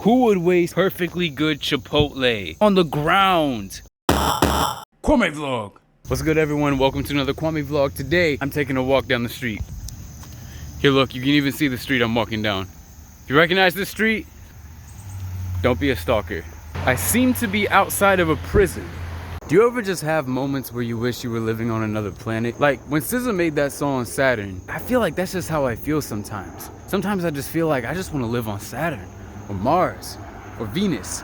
Who would waste perfectly good Chipotle on the ground? Kwame vlog. What's good, everyone? Welcome to another Kwame vlog. Today, I'm taking a walk down the street. Here, look, you can even see the street I'm walking down. If you recognize this street, don't be a stalker. I seem to be outside of a prison. Do you ever just have moments where you wish you were living on another planet? Like when SZA made that song Saturn, I feel like that's just how I feel sometimes. Sometimes I just feel like I just want to live on Saturn or Mars or Venus.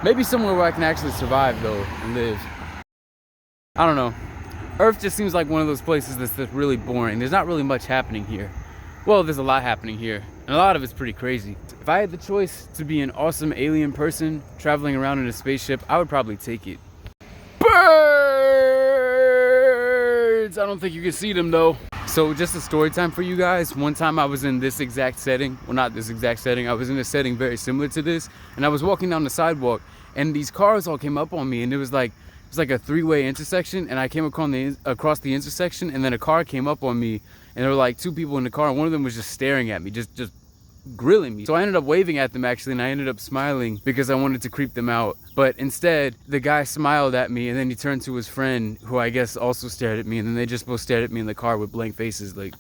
Maybe somewhere where I can actually survive though and live. I don't know. Earth just seems like one of those places that's just really boring. There's not really much happening here. Well, there's a lot happening here, and a lot of it's pretty crazy. If I had the choice to be an awesome alien person traveling around in a spaceship, I would probably take it. Birds! I don't think you can see them though. So just a story time for you guys. One time I was in this exact setting. Well, not this exact setting. I was in a setting very similar to this, and I was walking down the sidewalk, and these cars all came up on me, and it was like a three-way intersection, and I came across the intersection, and then a car came up on me, and there were like two people in the car, and one of them was just staring at me, just grilling me. So I ended up waving at them actually, and I ended up smiling because I wanted to creep them out. But instead, the guy smiled at me, and then he turned to his friend, who I guess also stared at me, and then they just both stared at me in the car with blank faces, like.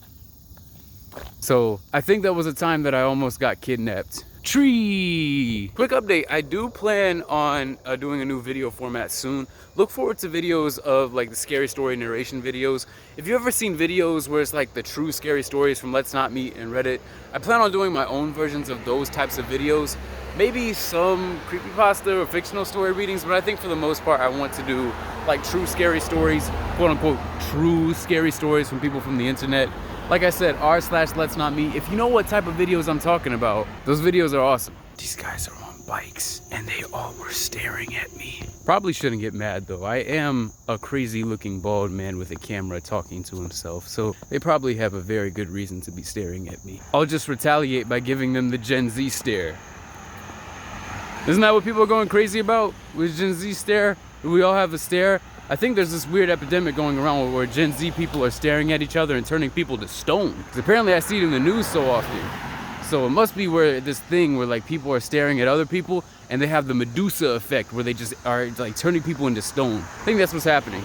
So I think that was a time that I almost got kidnapped. Tree! Quick update, I do plan on doing a new video format soon. Look forward to videos of like the scary story narration videos. If you've ever seen videos where it's like the true scary stories from Let's Not Meet and Reddit, I plan on doing my own versions of those types of videos. Maybe some creepypasta or fictional story readings, but I think for the most part I want to do like true scary stories, quote unquote true scary stories from people from the internet. Like I said, r/Let's Not Meet. If you know what type of videos I'm talking about, those videos are awesome. These guys are on bikes and they all were staring at me. Probably shouldn't get mad though. I am a crazy looking bald man with a camera talking to himself, so they probably have a very good reason to be staring at me. I'll just retaliate by giving them the Gen Z stare. Isn't that what people are going crazy about with Gen Z stare? Do we all have a stare? I think there's this weird epidemic going around where Gen Z people are staring at each other and turning people to stone. Because apparently I see it in the news so often. So it must be where this thing where like people are staring at other people and they have the Medusa effect where they just are like turning people into stone. I think that's what's happening.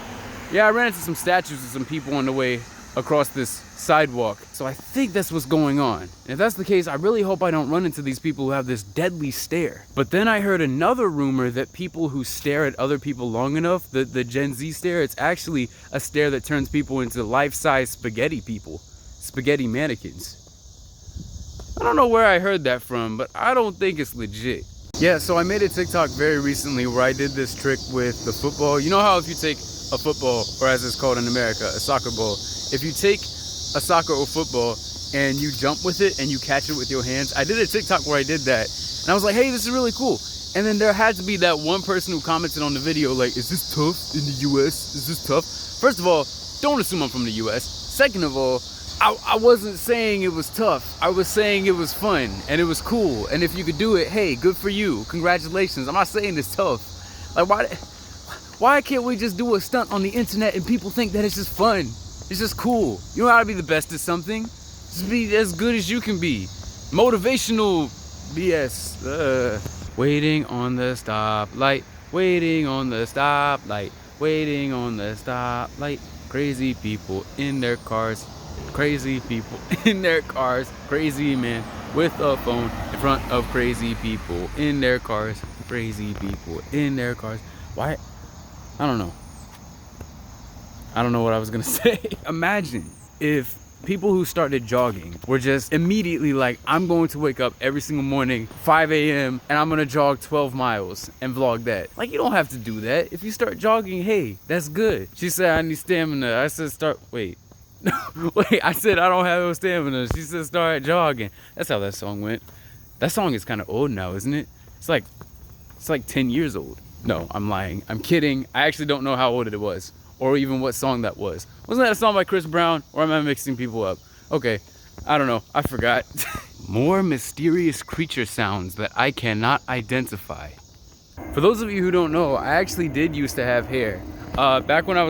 Yeah, I ran into some statues of some people on the way across this sidewalk. So I think that's what's going on. And if that's the case, I really hope I don't run into these people who have this deadly stare. But then I heard another rumor that people who stare at other people long enough, the Gen Z stare, it's actually a stare that turns people into life-size spaghetti people. Spaghetti mannequins. I don't know where I heard that from, but I don't think it's legit. Yeah, so I made a TikTok very recently where I did this trick with the football. You know how if you take a football, or as it's called in America, a soccer ball, if you take a soccer or football and you jump with it and you catch it with your hands, I did a TikTok where I did that, and I was like, hey, this is really cool. And then there had to be that one person who commented on the video like, is this tough in the US? Is this tough? First of all, don't assume I'm from the US. Second of all, I wasn't saying it was tough. I was saying it was fun and it was cool, and if you could do it, hey, good for you, congratulations. I'm not saying it's tough. Like, why can't we just do a stunt on the internet and people think that it's just fun? It's just cool. You don't gotta be the best at something. Just be as good as you can be. Motivational BS. Waiting on the stoplight. Waiting on the stoplight. Waiting on the stoplight. Crazy people in their cars. Crazy people in their cars. Crazy man with a phone in front of crazy people in their cars. Crazy people in their cars. Why? I don't know. I don't know what I was gonna say. Imagine if people who started jogging were just immediately like, I'm going to wake up every single morning, 5 a.m., and I'm gonna jog 12 miles and vlog that. Like, you don't have to do that. If you start jogging, hey, that's good. She said, I need stamina. I said, wait, I said, I don't have no stamina. She said, start jogging. That's how that song went. That song is kind of old now, isn't it? It's like 10 years old. No, I'm lying. I'm kidding. I actually don't know how old it was, or even what song that was. Wasn't that a song by Chris Brown? Or am I mixing people up? Okay, I don't know. I forgot. More mysterious creature sounds that I cannot identify. For those of you who don't know, I actually did used to have hair. Back when I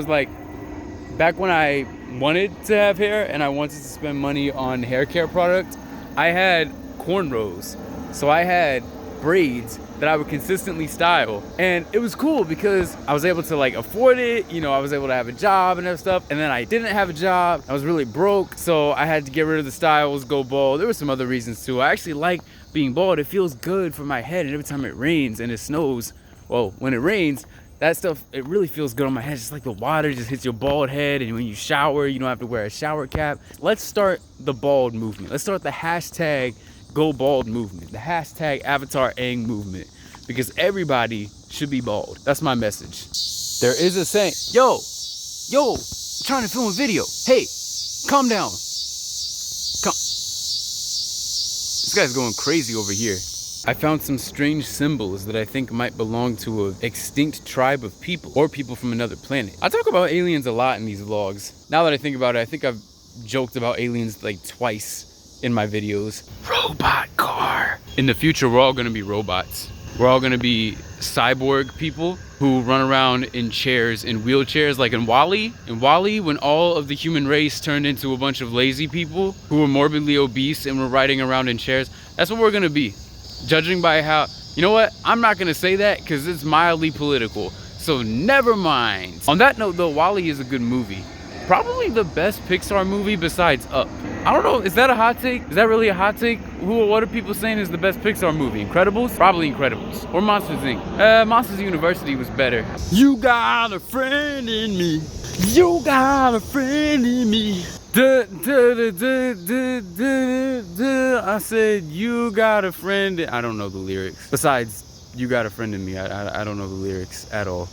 wanted to have hair and I wanted to spend money on hair care products, I had cornrows. So I had braids that I would consistently style. And it was cool because I was able to like afford it. You know, I was able to have a job and stuff. And then I didn't have a job. I was really broke. So I had to get rid of the styles, go bald. There were some other reasons too. I actually like being bald. It feels good for my head. And every time it rains and it snows, well, when it rains, that stuff, it really feels good on my head. It's just like the water just hits your bald head, and when you shower, you don't have to wear a shower cap. Let's start the bald movement. Let's start the hashtag go bald movement, the hashtag avatar Aang movement, because everybody should be bald. That's my message. There is a saying, yo, I'm trying to film a video. Hey, calm down. This guy's going crazy over here. I found some strange symbols that I think might belong to an extinct tribe of people or people from another planet. I talk about aliens a lot in these vlogs. Now that I think about it, I think I've joked about aliens like twice in my videos. Robot car. In the future, we're all gonna be robots. We're all gonna be cyborg people who run around in chairs, in wheelchairs, like in WALL-E. In WALL-E, when all of the human race turned into a bunch of lazy people who were morbidly obese and were riding around in chairs, that's what we're gonna be. Judging by how, you know what? I'm not gonna say that because it's mildly political. So never mind. On that note though, WALL-E is a good movie. Probably the best Pixar movie besides Up. I don't know, is that a hot take? Is that really a hot take? What are people saying is the best Pixar movie? Incredibles? Probably Incredibles. Or Monsters Inc. Monsters University was better. You got a friend in me. You got a friend in me. I said, you got a friend. I don't know the lyrics. Besides, you got a friend in me. I don't know the lyrics at all.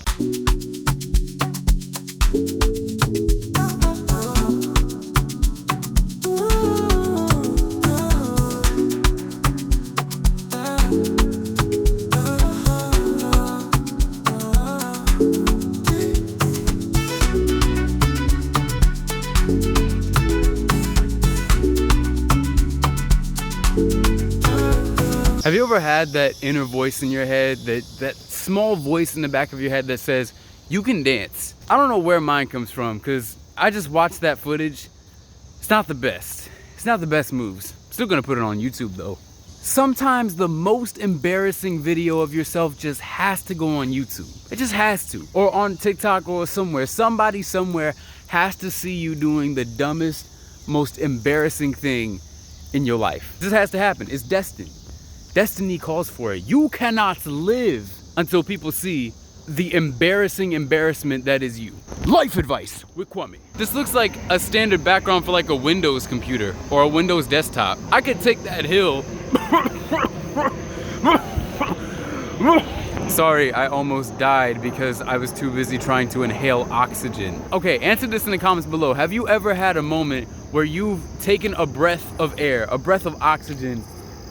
Have you ever had that inner voice in your head, that small voice in the back of your head that says, you can dance? I don't know where mine comes from, because I just watched that footage. It's not the best. It's not the best moves. Still gonna put it on YouTube though. Sometimes the most embarrassing video of yourself just has to go on YouTube. It just has to. Or on TikTok or somewhere. Somebody somewhere has to see you doing the dumbest, most embarrassing thing in your life. This has to happen. It's destined. Destiny calls for it. You cannot live until people see the embarrassing embarrassment that is you. Life advice with Kwame. This looks like a standard background for like a Windows computer or a Windows desktop. I could take that hill. Sorry, I almost died because I was too busy trying to inhale oxygen. Okay, answer this in the comments below. Have you ever had a moment where you've taken a breath of air, a breath of oxygen,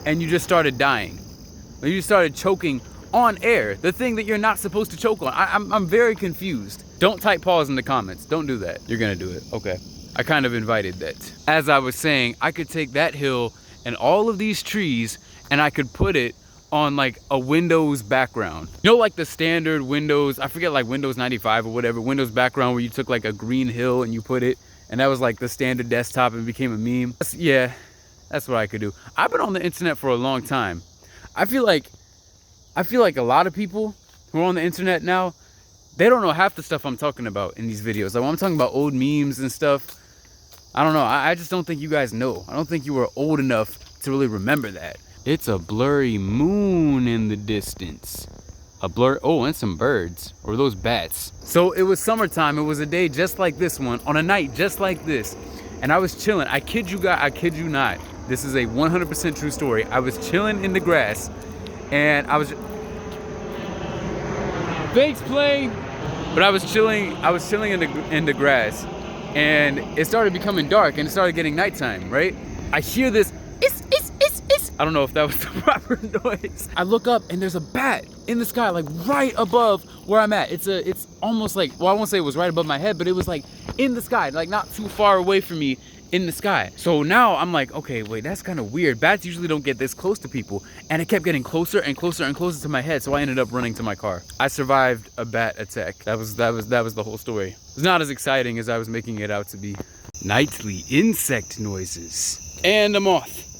and you just started dying? Or you started choking on air, the thing that you're not supposed to choke on? I'm very confused. Don't type pause in the comments. Don't do that. You're gonna do it. Okay. I kind of invited that. As I was saying, I could take that hill and all of these trees and I could put it on like a Windows background. You know, like the standard Windows, I forget, like Windows 95 or whatever, Windows background where you took like a green hill and you put it, and that was like the standard desktop and became a meme. Yeah, that's what I could do. I've been on the internet for a long time. I feel like a lot of people who are on the internet now, they don't know half the stuff I'm talking about in these videos. Like when I'm talking about old memes and stuff, I don't know. I just don't think you guys know. I don't think you were old enough to really remember that. It's a blurry moon in the distance. Oh, and some birds. Or those bats. So it was summertime. It was a day just like this one, on a night just like this. And I was chilling. I kid you guys, I kid you not. This is a 100% true story. I was chilling in the grass and I was... Thanks, plane! But I was chilling in the grass and it started becoming dark and it started getting nighttime, right? I hear this, I don't know if that was the proper noise. I look up and there's a bat in the sky, like right above where I'm at. It's almost like, well, I won't say it was right above my head, but it was like in the sky, like not too far away from me in the sky. So now I'm like, okay, wait, that's kind of weird. Bats usually don't get this close to people. And it kept getting closer and closer and closer to my head. So I ended up running to my car. I survived a bat attack. That was the whole story. It's not as exciting as I was making it out to be. Nightly insect noises. And a moth.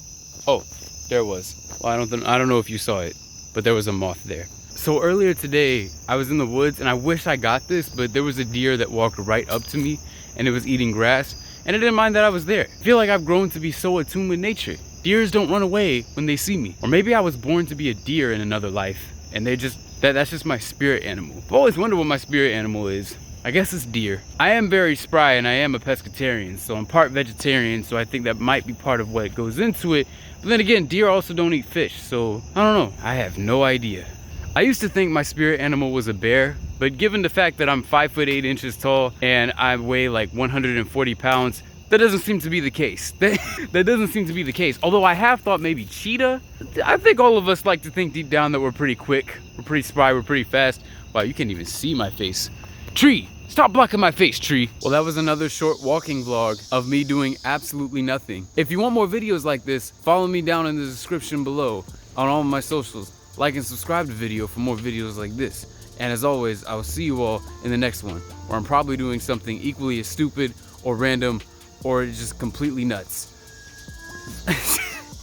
Oh, there it was. Well, I don't know if you saw it. but there was a moth there. So earlier today, I was in the woods, and I wish I got this, but there was a deer that walked right up to me, and it was eating grass, and I didn't mind that I was there. I feel like I've grown to be so attuned with nature. Deers don't run away when they see me. Or maybe I was born to be a deer in another life, and that's just my spirit animal. I've always wondered what my spirit animal is. I guess it's deer. I am very spry, and I am a pescatarian, so I'm part vegetarian, so I think that might be part of what goes into it. But then again, deer also don't eat fish, so I don't know. I have no idea. I used to think my spirit animal was a bear, but given the fact that I'm 5 foot 8 inches tall and I weigh like 140 pounds, that doesn't seem to be the case. That doesn't seem to be the case. Although I have thought maybe cheetah. I think all of us like to think deep down that we're pretty quick, we're pretty spry, we're pretty fast. Wow, you can't even see my face. Tree, stop blocking my face, tree. Well, that was another short walking vlog of me doing absolutely nothing. If you want more videos like this, follow me down in the description below on all of my socials. Like and subscribe to the video for more videos like this. And as always, I will see you all in the next one, where I'm probably doing something equally as stupid or random or just completely nuts.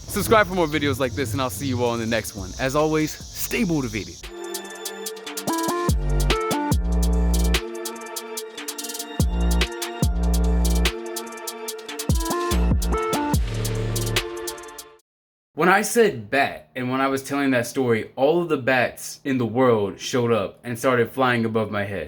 Subscribe for more videos like this, and I'll see you all in the next one. As always, stay motivated. When I said bat, and when I was telling that story, all of the bats in the world showed up and started flying above my head.